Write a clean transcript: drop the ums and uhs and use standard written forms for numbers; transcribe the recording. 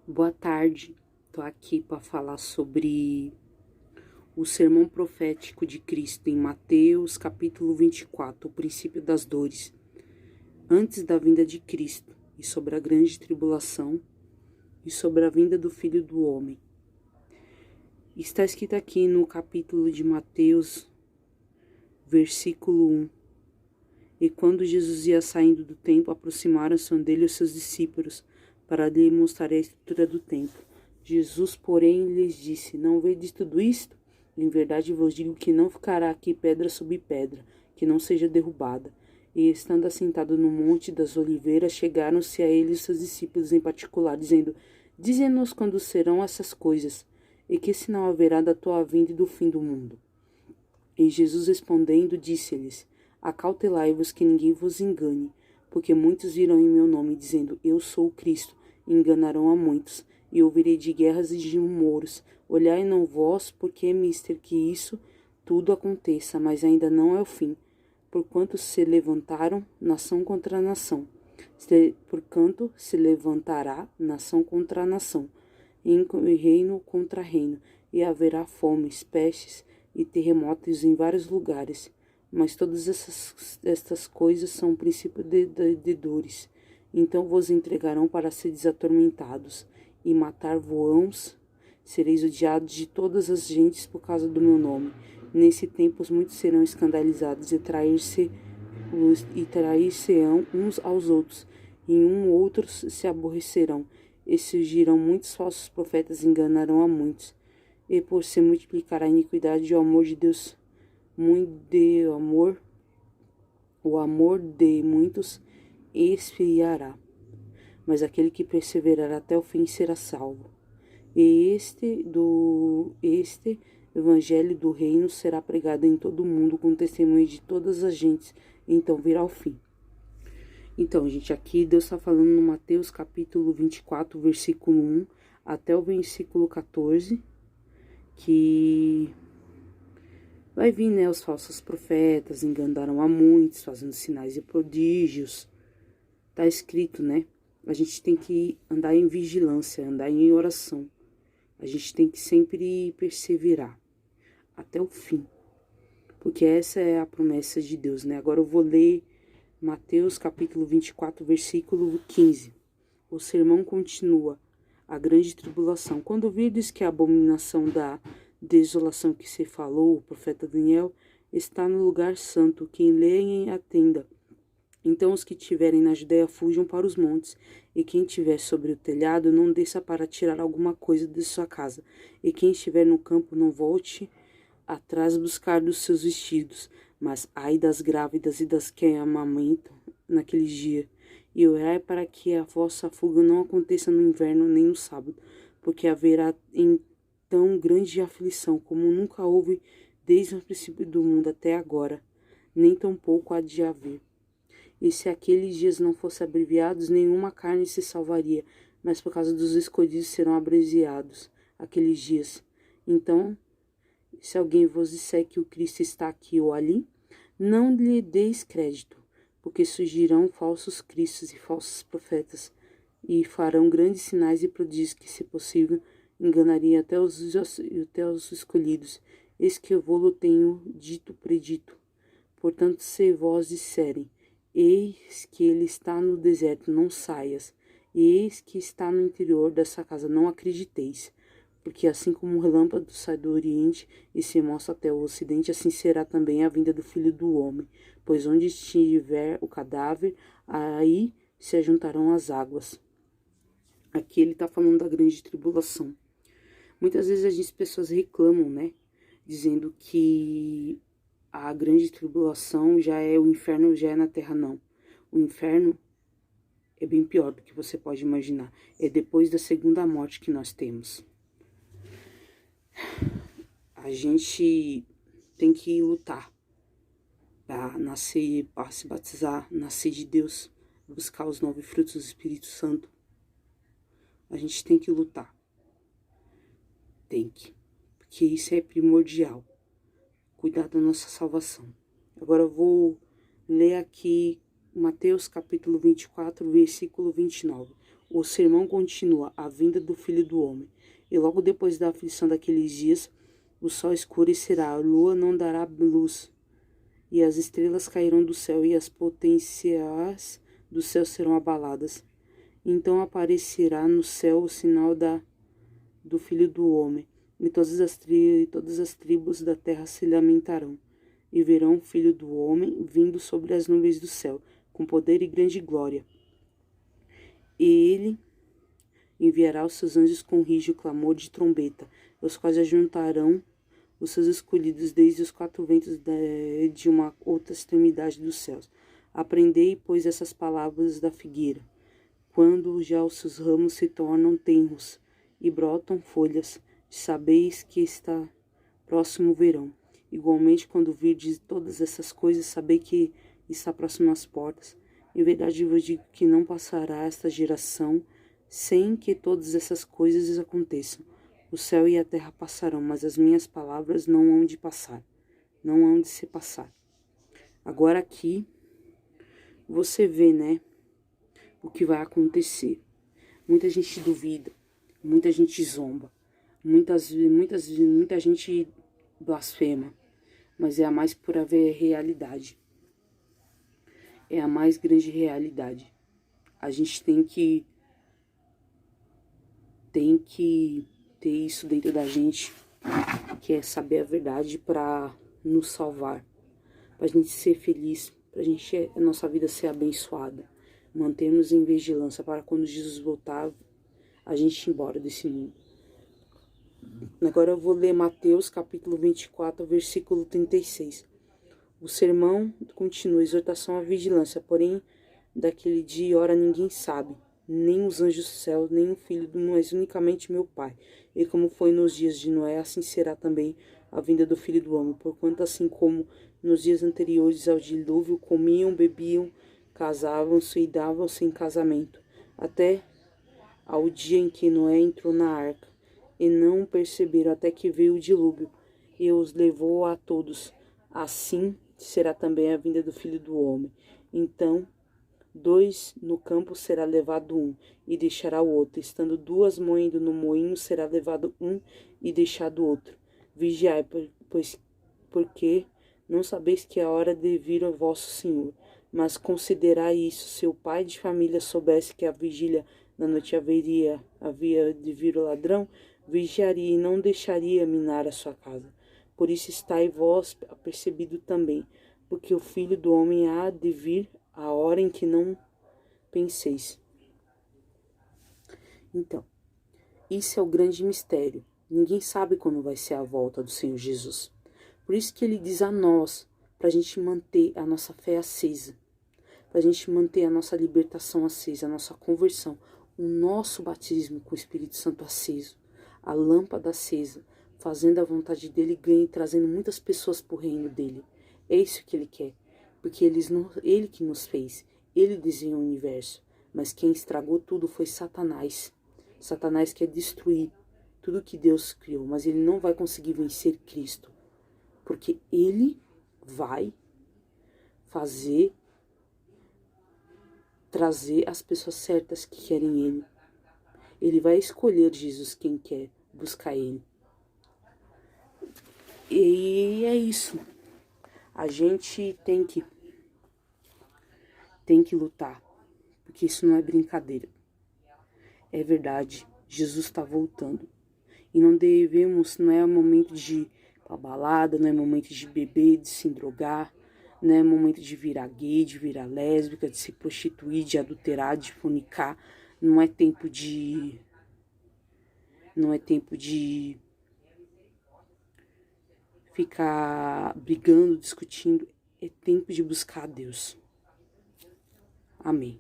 Boa tarde, estou aqui para falar sobre o sermão profético de Cristo em Mateus capítulo 24, o princípio das dores, antes da vinda de Cristo, e sobre a grande tribulação, e sobre a vinda do Filho do Homem. Está escrito aqui no capítulo de Mateus, versículo 1. E quando Jesus ia saindo do templo, aproximaram-se dele os seus discípulos, para lhe mostrar a estrutura do templo. Jesus, porém, lhes disse: Não vedes tudo isto? Em verdade vos digo que não ficará aqui pedra sobre pedra, que não seja derrubada. E estando assentado no monte das oliveiras, chegaram-se a ele os seus discípulos em particular, dizendo: Dize-nos quando serão essas coisas, e que sinal haverá da tua vinda e do fim do mundo. E Jesus respondendo, disse-lhes: Acautelai-vos que ninguém vos engane, porque muitos virão em meu nome, dizendo: Eu sou o Cristo, e enganarão a muitos. E ouvirei de guerras e de rumores. Olhai não vós, porque é mister que isso tudo aconteça, mas ainda não é o fim. Porquanto se levantaram nação contra nação. Porquanto se levantará nação contra nação, e reino contra reino, e haverá fomes, pestes e terremotos em vários lugares. Mas todas estas coisas são o princípio de dores. Então vos entregarão para seres atormentados, e matar-vos-ão, sereis odiados de todas as gentes por causa do meu nome. Nesse tempo muitos serão escandalizados e trair-se-ão uns aos outros, e outros se aborrecerão, e surgirão muitos falsos profetas e enganarão a muitos. E por se multiplicar a iniquidade, o amor de Deus, o amor de muitos esfriará. Mas aquele que perseverar até o fim será salvo. E este evangelho do reino será pregado em todo o mundo com testemunho de todas as gentes, então virá o fim. Então, gente, aqui Deus está falando no Mateus capítulo 24, versículo 1 até o versículo 14, que vai vir, né, os falsos profetas, enganaram a muitos, fazendo sinais e prodígios. Tá escrito, né? A gente tem que andar em vigilância, andar em oração. A gente tem que sempre perseverar até o fim, porque essa é a promessa de Deus, né? Agora eu vou ler Mateus capítulo 24, versículo 15. O sermão continua: a grande tribulação. Quando virdes que a abominação da desolação que se falou, o profeta Daniel, está no lugar santo, quem leem atenda. Então os que estiverem na Judéia fujam para os montes, e quem estiver sobre o telhado não desça para tirar alguma coisa de sua casa, e quem estiver no campo não volte atrás buscar dos seus vestidos. Mas ai das grávidas e das que amamentam naqueles dias, e orai para que a vossa fuga não aconteça no inverno nem no sábado, porque haverá então grande aflição, como nunca houve desde o princípio do mundo até agora, nem tampouco há de haver. E se aqueles dias não fossem abreviados, nenhuma carne se salvaria, mas por causa dos escolhidos serão abreviados aqueles dias. Então, se alguém vos disser que o Cristo está aqui ou ali, não lhe deis crédito, porque surgirão falsos cristos e falsos profetas, e farão grandes sinais e prodígios que, se possível, enganariam até os escolhidos. Eis que eu vou-lo tenho predito. Portanto, se vós disserem: Eis que ele está no deserto, não saias, e eis que está no interior dessa casa, não acrediteis. Porque assim como o relâmpago sai do oriente e se mostra até o ocidente, assim será também a vinda do Filho do Homem. Pois onde estiver o cadáver, aí se ajuntarão as águas. Aqui ele está falando da grande tribulação. Muitas vezes as pessoas reclamam, né? Dizendo que a grande tribulação já é o inferno, já é na terra. Não. O inferno é bem pior do que você pode imaginar. É depois da segunda morte que nós temos. A gente tem que lutar para nascer, para se batizar, nascer de Deus, buscar os 9 frutos do Espírito Santo. A gente tem que lutar. Tem que. Porque isso é primordial. Cuidar da nossa salvação. Agora eu vou ler aqui Mateus capítulo 24, versículo 29. O sermão continua: a vinda do Filho do Homem. E logo depois da aflição daqueles dias, o sol escurecerá, a lua não dará luz, e as estrelas cairão do céu, e as potências do céu serão abaladas. Então aparecerá no céu o sinal do Filho do Homem, e todas as tribos da terra se lamentarão, e verão o Filho do Homem vindo sobre as nuvens do céu, com poder e grande glória. E ele enviará os seus anjos com rígido clamor de trombeta, os quais ajuntarão os seus escolhidos desde os quatro ventos de uma outra extremidade dos céus. Aprendei, pois, essas palavras da figueira. Quando já os seus ramos se tornam tenros e brotam folhas, sabeis que está próximo o verão. Igualmente, quando virdes todas essas coisas, sabei que está próximo às portas. Em verdade vos digo que não passará esta geração sem que todas essas coisas aconteçam. O céu e a terra passarão, mas as minhas palavras não hão de passar, não hão de se passar. Agora aqui você vê, né, o que vai acontecer. Muita gente duvida, muita gente zomba, muita gente blasfema, mas é a mais pura realidade. É a mais grande realidade. A gente tem que ter isso dentro da gente, que é saber a verdade para nos salvar, para a gente ser feliz, para a nossa vida ser abençoada, mantermos em vigilância para quando Jesus voltar, a gente ir embora desse mundo. Agora eu vou ler Mateus capítulo 24, versículo 36. O sermão continua: exortação à vigilância, porém daquele dia e hora ninguém sabe, nem os anjos do céu, nem o Filho, mas unicamente meu Pai. E como foi nos dias de Noé, assim será também a vinda do Filho do Homem. Porquanto assim como nos dias anteriores ao dilúvio, comiam, bebiam, casavam-se e davam-se em casamento, até ao dia em que Noé entrou na arca, e não perceberam até que veio o dilúvio, e os levou a todos. Assim será também a vinda do Filho do Homem. Então, 2 no campo será levado um, e deixará o outro. Estando 2 moendo no moinho, será levado um, e deixado o outro. Vigiai, pois porque não sabeis que é a hora de vir o vosso Senhor. Mas considerai isso: se o pai de família soubesse que a vigília da noite havia de vir o ladrão, vigiaria e não deixaria minar a sua casa. Por isso estai vós apercebido também, porque o Filho do Homem há de vir a hora em que não penseis. Então, isso é o grande mistério. Ninguém sabe quando vai ser a volta do Senhor Jesus. Por isso que ele diz a nós, para a gente manter a nossa fé acesa, para a gente manter a nossa libertação acesa, a nossa conversão, o nosso batismo com o Espírito Santo aceso, a lâmpada acesa, fazendo a vontade dele, trazendo muitas pessoas para o reino dele. É isso que ele quer, porque ele que nos fez, ele desenhou o universo, mas quem estragou tudo foi Satanás. Satanás quer destruir tudo que Deus criou, mas ele não vai conseguir vencer Cristo, porque ele vai trazer as pessoas certas que querem ele. Ele vai escolher Jesus, quem quer buscar ele. E é isso. A gente tem que lutar, porque isso não é brincadeira. É verdade, Jesus está voltando. E não é momento de ir pra balada, não é momento de beber, de se drogar, não é momento de virar gay, de virar lésbica, de se prostituir, de adulterar, de fornicar. Não é tempo de ficar brigando, discutindo. É tempo de buscar a Deus. Amém.